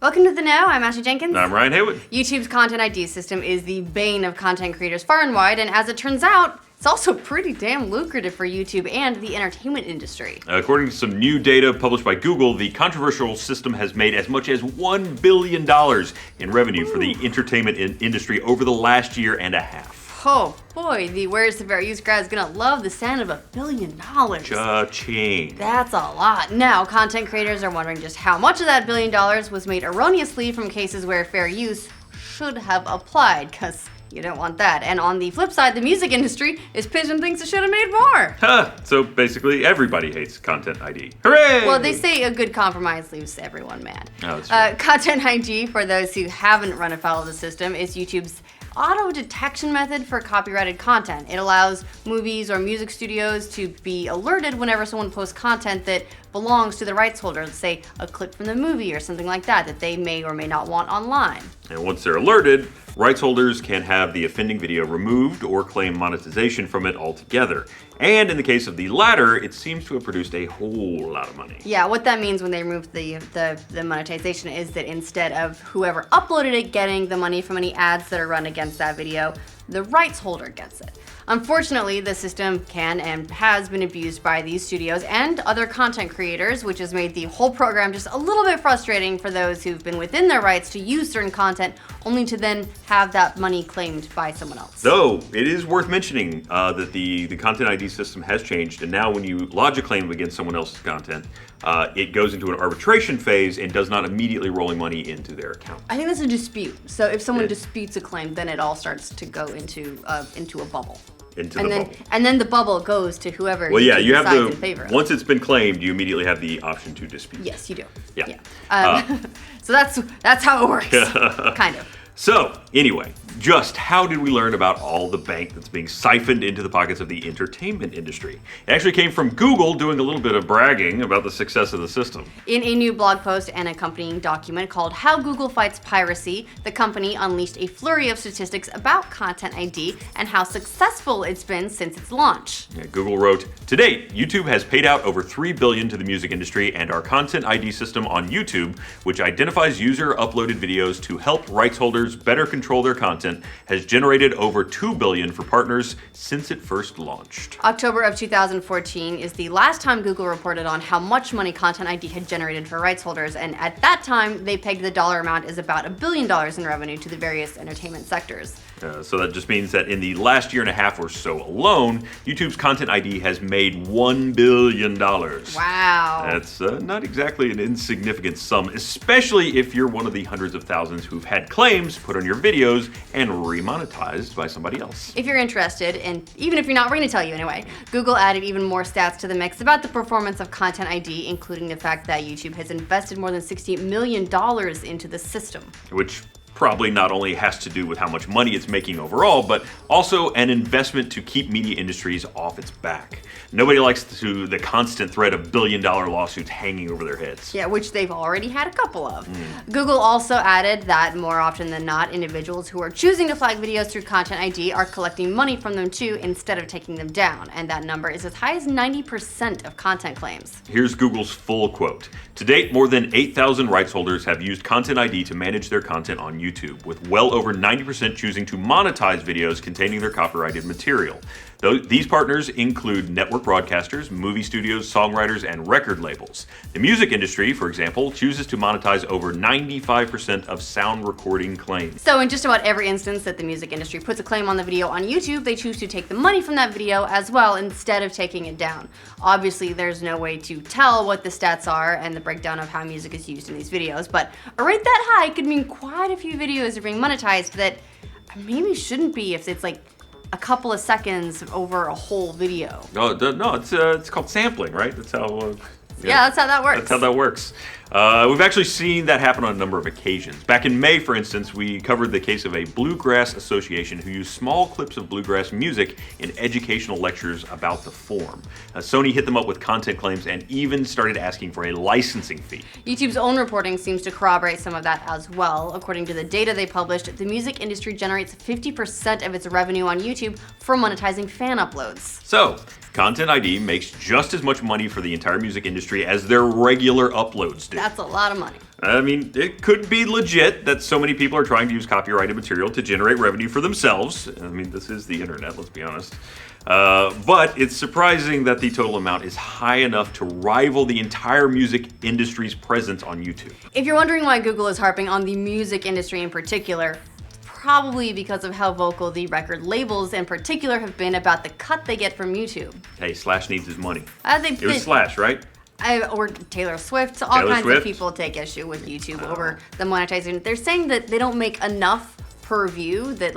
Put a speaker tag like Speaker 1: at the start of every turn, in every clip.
Speaker 1: Welcome to The Know. I'm Ashley Jenkins.
Speaker 2: And I'm Ryan Haywood.
Speaker 1: YouTube's Content ID system is the bane of content creators far and wide, and as it turns out, it's also pretty damn lucrative for YouTube and the entertainment industry.
Speaker 2: According to some new data published by Google, the controversial system has made as much as $1 billion in revenue for the entertainment industry over the last year and a half.
Speaker 1: Oh boy, the Where's the Fair Use crowd is gonna love the sound of $1 billion.
Speaker 2: Cha-ching.
Speaker 1: That's a lot. Now, content creators are wondering just how much of that $1 billion was made erroneously from cases where fair use should have applied, because you don't want that. And on the flip side, the music industry is pissed and thinks it should have made more.
Speaker 2: So basically, everybody hates Content ID. Hooray!
Speaker 1: Well, they say a good compromise leaves everyone mad.
Speaker 2: Oh, that's true.
Speaker 1: Content ID, for those who haven't run afoul of the system, is YouTube's auto detection method for copyrighted content. It allows movies or music studios to be alerted whenever someone posts content that belongs to the rights holder, let's say a clip from the movie or something like that, that they may or may not want online.
Speaker 2: And once they're alerted, rights holders can have the offending video removed or claim monetization from it altogether. And in the case of the latter, it seems to have produced a whole lot of money.
Speaker 1: Yeah, what that means when they remove the monetization is that instead of whoever uploaded it getting the money from any ads that are run against that video, the rights holder gets it. Unfortunately, the system can and has been abused by these studios and other content creators, which has made the whole program just a little bit frustrating for those who've been within their rights to use certain content, only to then have that money claimed by someone else.
Speaker 2: Though, it is worth mentioning that the Content ID system has changed, and now when you lodge a claim against someone else's content, it goes into an arbitration phase and does not immediately roll money into their account.
Speaker 1: I think that's a dispute. So if someone disputes a claim, then it all starts to go into a bubble.
Speaker 2: Bubble.
Speaker 1: And then the bubble goes to whoever
Speaker 2: you have
Speaker 1: decides in favor of.
Speaker 2: Once it's been claimed, you immediately have the option to dispute.
Speaker 1: Yes, you do.
Speaker 2: Yeah.
Speaker 1: So that's how it works, kind of.
Speaker 2: So, anyway, just how did we learn about all the bank that's being siphoned into the pockets of the entertainment industry? It actually came from Google doing a little bit of bragging about the success of the system.
Speaker 1: In a new blog post and accompanying document called How Google Fights Piracy, the company unleashed a flurry of statistics about Content ID and how successful it's been since its launch.
Speaker 2: Yeah, Google wrote, "To date, YouTube has paid out over $3 billion to the music industry, and our Content ID system on YouTube, which identifies user-uploaded videos to help rights holders better control their content, has generated over $2 billion for partners since it first launched."
Speaker 1: October of 2014 is the last time Google reported on how much money Content ID had generated for rights holders, and at that time, they pegged the dollar amount as about $1 billion in revenue to the various entertainment sectors.
Speaker 2: So that just means that in the last year and a half or so alone, YouTube's Content ID has made $1 billion.
Speaker 1: Wow.
Speaker 2: That's not exactly an insignificant sum, especially if you're one of the hundreds of thousands who've had claims put on your videos and remonetized by somebody else.
Speaker 1: If you're interested, and even if you're not, we're going to tell you anyway, Google added even more stats to the mix about the performance of Content ID, including the fact that YouTube has invested more than $60 million into the system.
Speaker 2: Which probably not only has to do with how much money it's making overall, but also an investment to keep media industries off its back. Nobody likes the constant threat of billion-dollar lawsuits hanging over their heads.
Speaker 1: Yeah, which they've already had a couple of. Google also added that more often than not, individuals who are choosing to flag videos through Content ID are collecting money from them too instead of taking them down, and that number is as high as 90% of content claims.
Speaker 2: Here's Google's full quote. "To date, more than 8,000 rights holders have used Content ID to manage their content on YouTube, with well over 90% choosing to monetize videos containing their copyrighted material. These partners include network broadcasters, movie studios, songwriters, and record labels. The music industry, for example, chooses to monetize over 95% of sound recording claims."
Speaker 1: So in just about every instance that the music industry puts a claim on the video on YouTube, they choose to take the money from that video as well instead of taking it down. Obviously, there's no way to tell what the stats are and the breakdown of how music is used in these videos, but a rate that high could mean quite a few videos are being monetized that maybe shouldn't be if it's like a couple of seconds over a whole video.
Speaker 2: No, it's called sampling, right? That's how.
Speaker 1: Yeah, that's how that works.
Speaker 2: That's how that works. We've actually seen that happen on a number of occasions. Back in May, for instance, we covered the case of a bluegrass association who used small clips of bluegrass music in educational lectures about the form. Sony hit them up with content claims and even started asking for a licensing fee.
Speaker 1: YouTube's own reporting seems to corroborate some of that as well. According to the data they published, the music industry generates 50% of its revenue on YouTube from monetizing fan uploads.
Speaker 2: So, Content ID makes just as much money for the entire music industry as their regular uploads do.
Speaker 1: That's a lot of money.
Speaker 2: I mean, it could be legit that so many people are trying to use copyrighted material to generate revenue for themselves. I mean, this is the internet, let's be honest. But it's surprising that the total amount is high enough to rival the entire music industry's presence on YouTube.
Speaker 1: If you're wondering why Google is harping on the music industry in particular, probably because of how vocal the record labels in particular have been about the cut they get from YouTube.
Speaker 2: Hey, Slash needs his money.
Speaker 1: It
Speaker 2: was Slash, right?
Speaker 1: Or Taylor Swift. All kinds of people take issue with YouTube over the monetization. They're saying that they don't make enough per view, that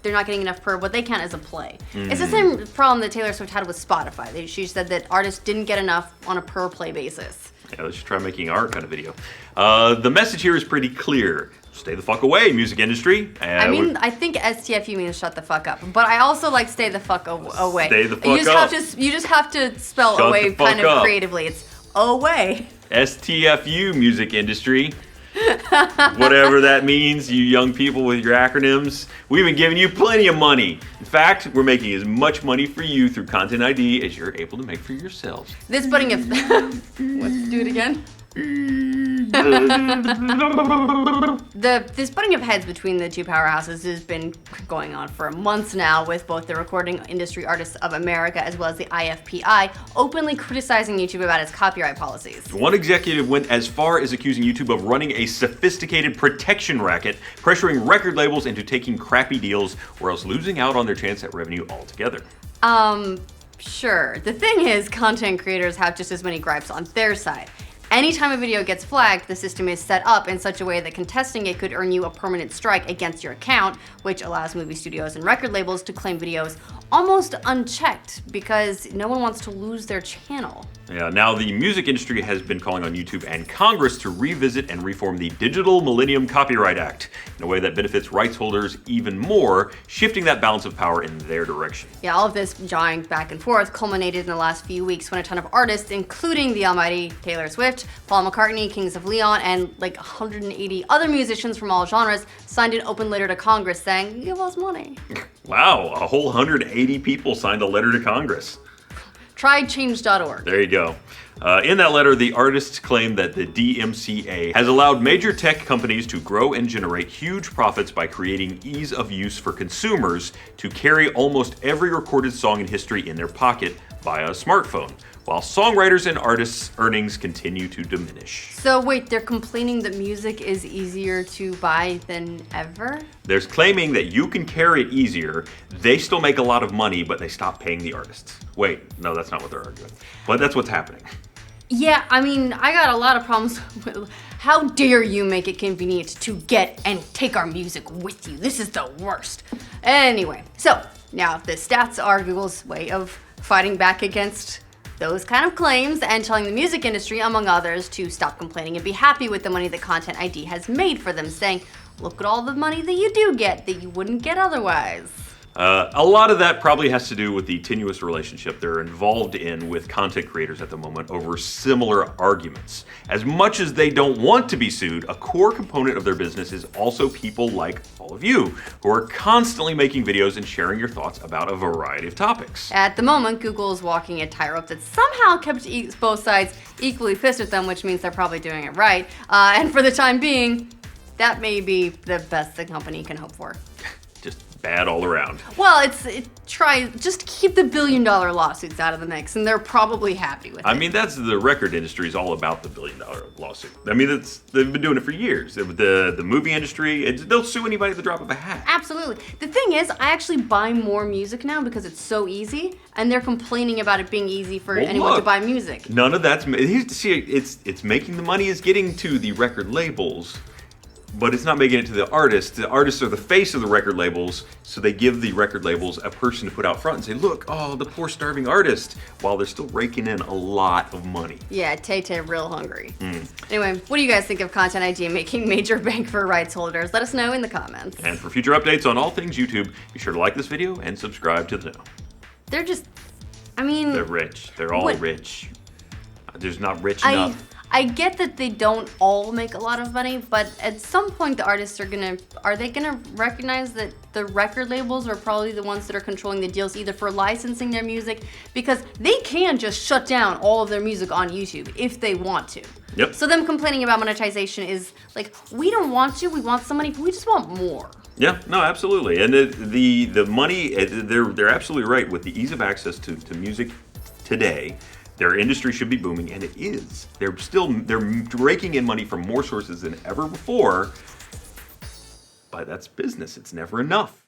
Speaker 1: they're not getting enough per what they count as a play. It's the same problem that Taylor Swift had with Spotify. She said that artists didn't get enough on a per play basis.
Speaker 2: Yeah, let's just try making our kind of video. The message here is pretty clear. Stay the fuck away, music industry.
Speaker 1: I think STFU means shut the fuck up, but I also like stay the fuck away.
Speaker 2: Stay the fuck up.
Speaker 1: You just have to spell
Speaker 2: Shut
Speaker 1: away
Speaker 2: the fuck
Speaker 1: kind of
Speaker 2: up.
Speaker 1: creatively. It's away.
Speaker 2: STFU, music industry. Whatever that means, you young people with your acronyms. We've been giving you plenty of money. In fact, we're making as much money for you through Content ID as you're able to make for yourselves.
Speaker 1: This butting of... Let's do it again. This butting of heads between the two powerhouses has been going on for months now, with both the Recording Industry Artists of America as well as the IFPI openly criticizing YouTube about its copyright policies.
Speaker 2: One executive went as far as accusing YouTube of running a sophisticated protection racket, pressuring record labels into taking crappy deals or else losing out on their chance at revenue altogether.
Speaker 1: Sure. The thing is, content creators have just as many gripes on their side. Anytime a video gets flagged, the system is set up in such a way that contesting it could earn you a permanent strike against your account, which allows movie studios and record labels to claim videos almost unchecked because no one wants to lose their channel.
Speaker 2: Yeah, now the music industry has been calling on YouTube and Congress to revisit and reform the Digital Millennium Copyright Act in a way that benefits rights holders even more, shifting that balance of power in their direction.
Speaker 1: Yeah, all of this jawing back and forth culminated in the last few weeks when a ton of artists, including the almighty Taylor Swift, Paul McCartney, Kings of Leon, and like 180 other musicians from all genres, signed an open letter to Congress saying, give us money.
Speaker 2: Wow, a whole 180 people signed a letter to Congress.
Speaker 1: TryChange.org.
Speaker 2: There you go. In that letter, the artists claim that the DMCA has allowed major tech companies to grow and generate huge profits by creating ease of use for consumers to carry almost every recorded song in history in their pocket via a smartphone, while songwriters and artists' earnings continue to diminish.
Speaker 1: So wait, they're complaining that music is easier to buy than ever?
Speaker 2: There's claiming that you can carry it easier, they still make a lot of money, but they stop paying the artists. Wait, no, that's not what they're arguing. But that's what's happening.
Speaker 1: Yeah, I mean, I got a lot of problems with how dare you make it convenient to get and take our music with you. This is the worst. Anyway, so now the stats are Google's way of fighting back against those kind of claims and telling the music industry, among others, to stop complaining and be happy with the money that Content ID has made for them, saying, look at all the money that you do get that you wouldn't get otherwise.
Speaker 2: A lot of that probably has to do with the tenuous relationship they're involved in with content creators at the moment over similar arguments. As much as they don't want to be sued, a core component of their business is also people like all of you, who are constantly making videos and sharing your thoughts about a variety of topics.
Speaker 1: At the moment, Google is walking a tightrope that somehow kept both sides equally pissed at them, which means they're probably doing it right. And for the time being, that may be the best the company can hope for.
Speaker 2: Just bad all around.
Speaker 1: Well, just keep the billion-dollar lawsuits out of the mix, and they're probably happy with it.
Speaker 2: I mean, that's the record industry is all about the billion-dollar lawsuit. I mean, they've been doing it for years. The movie industry, they'll sue anybody at the drop of a hat.
Speaker 1: Absolutely. The thing is, I actually buy more music now because it's so easy, and they're complaining about it being easy for anyone to buy music.
Speaker 2: None of that's it's making the money is getting to the record labels. But it's not making it to the artists. The artists are the face of the record labels, so they give the record labels a person to put out front and say, look, oh, the poor starving artist, while they're still raking in a lot of money.
Speaker 1: Yeah, Tay-Tay real hungry. Anyway, what do you guys think of Content ID making major bank for rights holders? Let us know in the comments.
Speaker 2: And for future updates on all things YouTube, be sure to like this video and subscribe to the channel.
Speaker 1: They're just, I mean...
Speaker 2: They're rich. They're all rich. There's not rich enough.
Speaker 1: I get that they don't all make a lot of money, but at some point the artists are they gonna recognize that the record labels are probably the ones that are controlling the deals either for licensing their music, because they can just shut down all of their music on YouTube if they want to.
Speaker 2: Yep.
Speaker 1: So them complaining about monetization is like, we don't want to, we want some money, but we just want more.
Speaker 2: Yeah, no, absolutely. And the money, they're absolutely right. With the ease of access to music today, their industry should be booming, and it is. They're raking in money from more sources than ever before, but that's business. It's never enough.